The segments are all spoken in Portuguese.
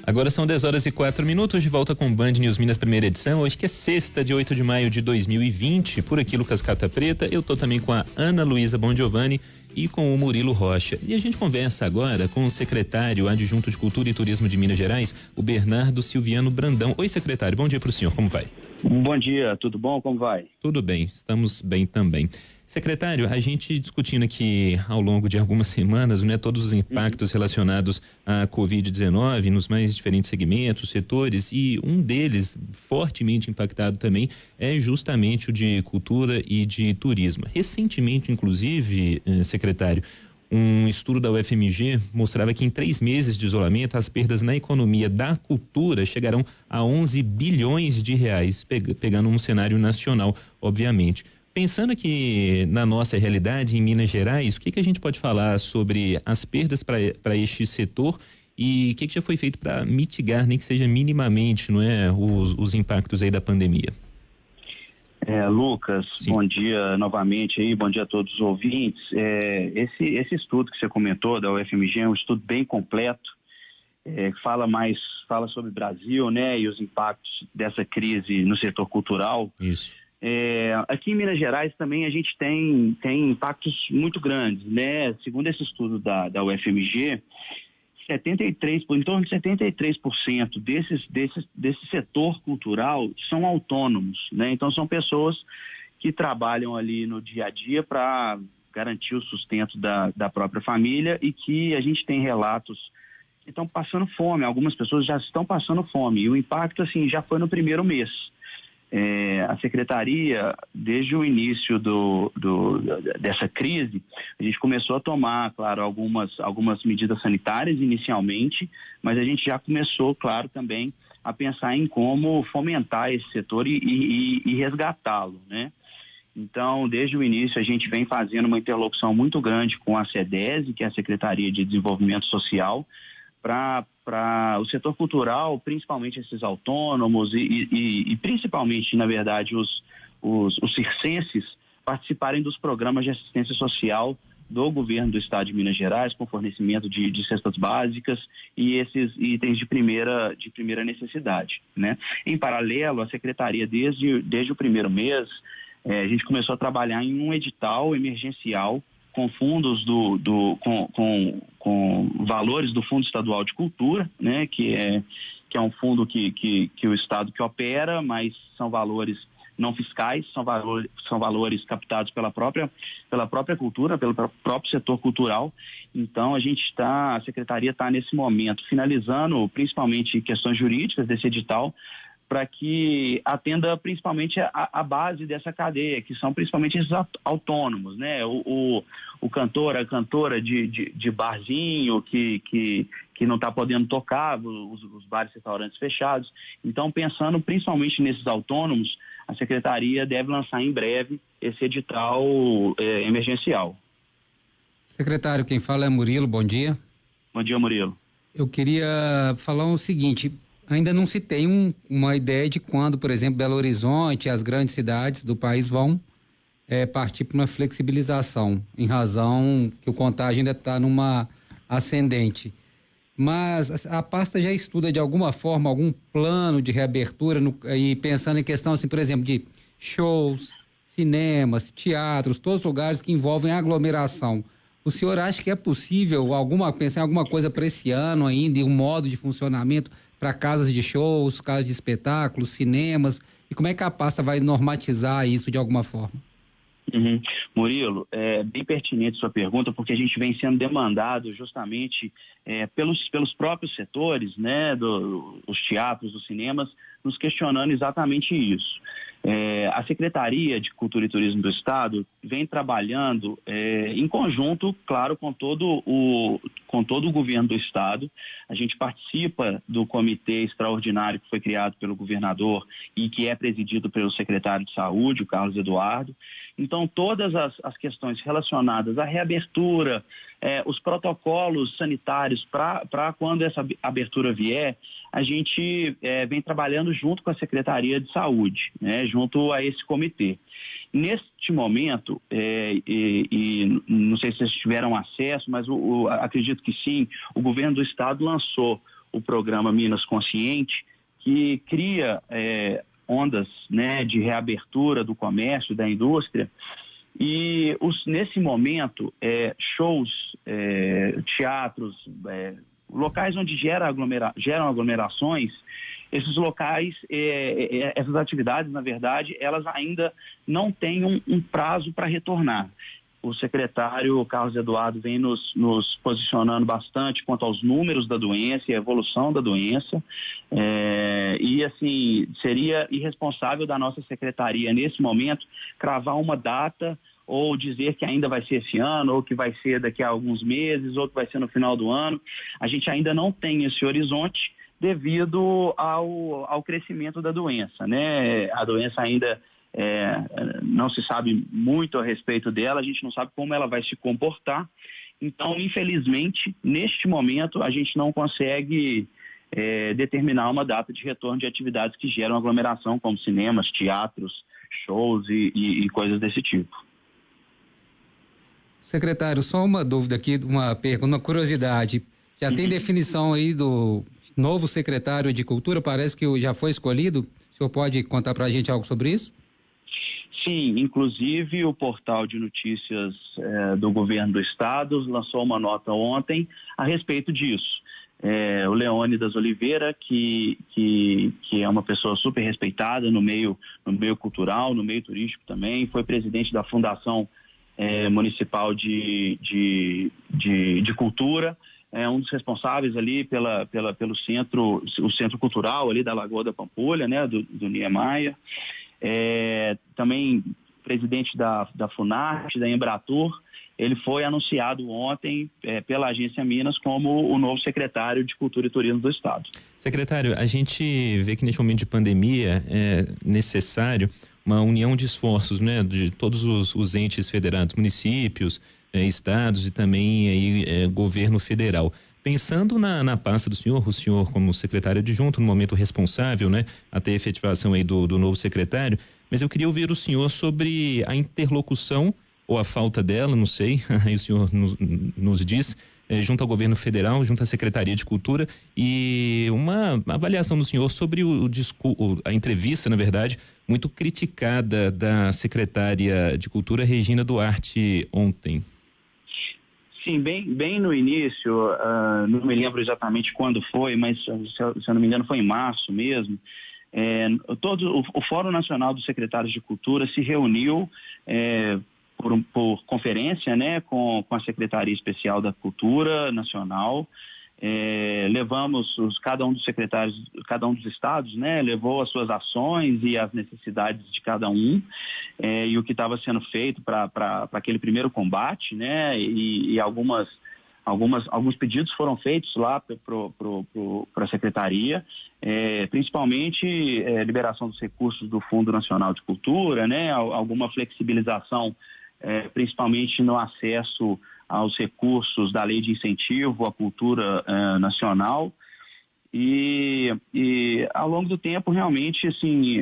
Agora são 10h04, de volta com Band News Minas, primeira edição. Hoje que é sexta, de 8 de maio de 2020. Por aqui, Lucas Cata Preta. Eu tô também com a Ana Luísa Bongiovanni e com o Murilo Rocha. E a gente conversa agora com o secretário adjunto de Cultura e Turismo de Minas Gerais, o Bernardo Silviano Brandão. Oi, secretário, bom dia pro senhor, como vai? Bom dia, tudo bom? Como vai? Tudo bem, estamos bem também. Secretário, a gente discutindo aqui ao longo de algumas semanas, né, todos os impactos relacionados à Covid-19 nos mais diferentes segmentos, setores, e um deles fortemente impactado também é justamente o de cultura e de turismo. Recentemente, inclusive, secretário, um estudo da UFMG mostrava que em 3 meses de isolamento as perdas na economia da cultura chegarão a 11 bilhões de reais, pegando um cenário nacional, obviamente. Pensando aqui na nossa realidade em Minas Gerais, o que a gente pode falar sobre as perdas para este setor e o que já foi feito para mitigar, nem que seja minimamente, não é, os impactos aí da pandemia? Lucas, Sim. Bom dia novamente aí, bom dia a todos os ouvintes. Esse estudo que você comentou da UFMG é um estudo bem completo, fala sobre o Brasil, né, e os impactos dessa crise no setor cultural. Isso. Aqui em Minas Gerais também a gente tem impactos muito grandes, né? Segundo esse estudo da UFMG, em torno de 73% desse setor cultural são autônomos, né? Então são pessoas que trabalham ali no dia a dia para garantir o sustento da própria família e que a gente tem relatos que estão passando fome, algumas pessoas já estão passando fome e o impacto assim já foi no primeiro mês. A secretaria, desde o início dessa crise, a gente começou a tomar, claro, algumas medidas sanitárias inicialmente, mas a gente já começou, claro, também a pensar em como fomentar esse setor e resgatá-lo, né? Então, desde o início, a gente vem fazendo uma interlocução muito grande com a SEDESE, que é a Secretaria de Desenvolvimento Social, para o setor cultural, principalmente esses autônomos e principalmente, na verdade, os circenses participarem dos programas de assistência social do governo do estado de Minas Gerais, com fornecimento de cestas básicas e esses itens de primeira necessidade, né? Em paralelo, a secretaria, desde o primeiro mês, a gente começou a trabalhar em um edital emergencial com fundos com valores do Fundo Estadual de Cultura, né, que é um fundo que o Estado que opera, mas são valores não fiscais, são valores captados pela própria cultura, pelo próprio setor cultural. Então a Secretaria está nesse momento finalizando principalmente questões jurídicas desse edital, para que atenda principalmente a base dessa cadeia, que são principalmente esses autônomos, né? O cantor, a cantora de barzinho que não está podendo tocar, os bares e restaurantes fechados. Então, pensando principalmente nesses autônomos, a Secretaria deve lançar em breve esse edital emergencial. Secretário, quem fala é Murilo, bom dia. Bom dia, Murilo. Eu queria falar o seguinte: ainda não se tem uma ideia de quando, por exemplo, Belo Horizonte e as grandes cidades do país vão partir para uma flexibilização, em razão que o contágio ainda está numa ascendente. Mas a pasta já estuda de alguma forma algum plano de reabertura e pensando em questão, assim, por exemplo, de shows, cinemas, teatros, todos os lugares que envolvem aglomeração. O senhor acha que é possível pensar em alguma coisa para esse ano ainda, e um modo de funcionamento para casas de shows, casas de espetáculos, cinemas? E como é que a pasta vai normatizar isso de alguma forma? Murilo, é bem pertinente sua pergunta, porque a gente vem sendo demandado justamente pelos próprios setores, né, os teatros, os cinemas, nos questionando exatamente isso. A Secretaria de Cultura e Turismo do Estado vem trabalhando em conjunto, claro, com todo o governo do Estado. A gente participa do comitê extraordinário que foi criado pelo governador e que é presidido pelo secretário de Saúde, o Carlos Eduardo. Então, todas as questões relacionadas à reabertura, os protocolos sanitários para quando essa abertura vier, a gente vem trabalhando junto com a Secretaria de Saúde, né, junto a esse comitê. Neste momento, e não sei se vocês tiveram acesso, mas acredito que sim, o governo do estado lançou o programa Minas Consciente, que cria ondas, né, de reabertura do comércio, da indústria. E nesse momento, shows, teatros, locais onde geram aglomerações, esses locais, essas atividades, na verdade, elas ainda não têm um prazo para retornar. O secretário Carlos Eduardo vem nos posicionando bastante quanto aos números da doença e a evolução da doença. E, assim, seria irresponsável da nossa secretaria, nesse momento, cravar uma data ou dizer que ainda vai ser esse ano, ou que vai ser daqui a alguns meses, ou que vai ser no final do ano. A gente ainda não tem esse horizonte devido ao crescimento da doença, né? A doença ainda não se sabe muito a respeito dela, a gente não sabe como ela vai se comportar. Então, infelizmente, neste momento, a gente não consegue determinar uma data de retorno de atividades que geram aglomeração, como cinemas, teatros, shows e coisas desse tipo. Secretário, só uma dúvida aqui, uma pergunta, uma curiosidade. Já tem definição aí do novo secretário de Cultura? Parece que já foi escolhido. O senhor pode contar para a gente algo sobre isso? Sim, inclusive o portal de notícias do governo do estado lançou uma nota ontem a respeito disso. O Leônidas Oliveira, que é uma pessoa super respeitada no meio cultural, no meio turístico também, foi presidente da Fundação Municipal de Cultura, um dos responsáveis ali pelo centro cultural ali da Lagoa da Pampulha, né, do Niemeyer. Também presidente da Funarte, da Embratur. Ele foi anunciado ontem pela Agência Minas como o novo secretário de Cultura e Turismo do Estado. Secretário, a gente vê que neste momento de pandemia é necessário uma união de esforços, né, de todos os entes federados, municípios, estados e também aí, governo federal. Pensando na pasta do senhor, o senhor como secretário adjunto, no momento responsável, né, até a efetivação aí do novo secretário, mas eu queria ouvir o senhor sobre a interlocução ou a falta dela, não sei, aí o senhor nos diz, junto ao governo federal, junto à Secretaria de Cultura, e uma avaliação do senhor sobre a entrevista, na verdade, muito criticada da secretária de Cultura, Regina Duarte, ontem. Sim, bem no início, não me lembro exatamente quando foi, mas se eu não me engano foi em março mesmo. O Fórum Nacional dos Secretários de Cultura se reuniu por conferência, né, com a Secretaria Especial da Cultura Nacional. Levamos cada um dos secretários, cada um dos estados, né, levou as suas ações e as necessidades de cada um, e o que estava sendo feito para aquele primeiro combate, né, e alguns pedidos foram feitos lá para a secretaria, principalmente liberação dos recursos do Fundo Nacional de Cultura, né, alguma flexibilização, principalmente no acesso aos recursos da Lei de Incentivo à Cultura Nacional. E ao longo do tempo, realmente, assim,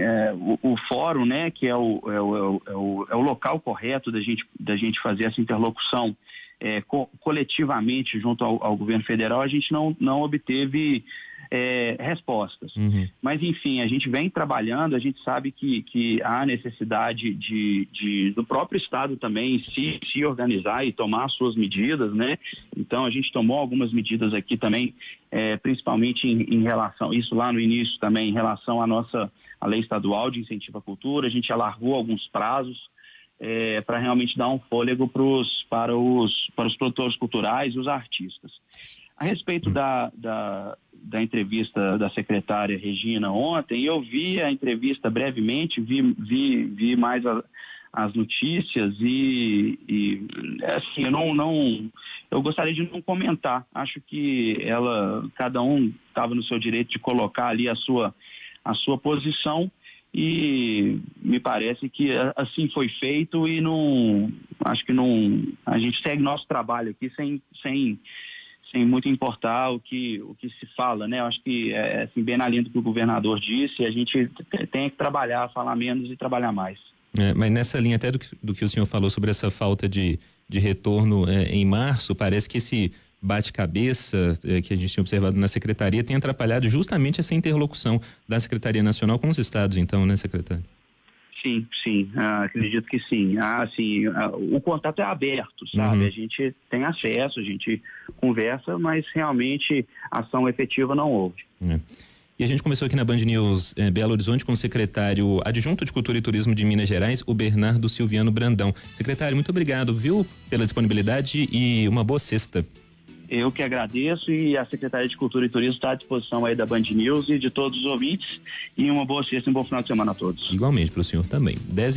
o fórum, né, que é o local correto da gente fazer essa interlocução coletivamente junto ao governo federal, a gente não obteve respostas. Uhum. Mas, enfim, a gente vem trabalhando, a gente sabe que há necessidade do próprio Estado também se organizar e tomar suas medidas, né? Então, a gente tomou algumas medidas aqui também, principalmente em relação, isso lá no início também, em relação à Lei Estadual de Incentivo à Cultura, a gente alargou alguns prazos para realmente dar um fôlego para os produtores culturais e os artistas. A respeito da entrevista da secretária Regina ontem, eu vi a entrevista brevemente, vi mais as notícias e assim, eu gostaria de não comentar. Acho que cada um estava no seu direito de colocar ali a sua posição, e me parece que assim foi feito e acho que a gente segue nosso trabalho aqui sem muito importar o que se fala, né? Eu acho que assim, bem na linha do que o governador disse, a gente tem que trabalhar, falar menos e trabalhar mais. Mas nessa linha até do que o senhor falou sobre essa falta de retorno em março, parece que esse bate-cabeça que a gente tinha observado na secretaria tem atrapalhado justamente essa interlocução da Secretaria Nacional com os estados, então, né, secretário? Sim, acredito que sim. O contato é aberto, sabe? A gente tem acesso, a gente conversa, mas realmente ação efetiva não houve. E a gente começou aqui na Band News Belo Horizonte com o secretário adjunto de Cultura e Turismo de Minas Gerais, o Bernardo Silviano Brandão. Secretário, muito obrigado, viu, pela disponibilidade e uma boa sexta. Eu que agradeço, e a Secretaria de Cultura e Turismo está à disposição aí da Band News e de todos os ouvintes, e uma boa sexta e um bom final de semana a todos. Igualmente para o senhor também. 10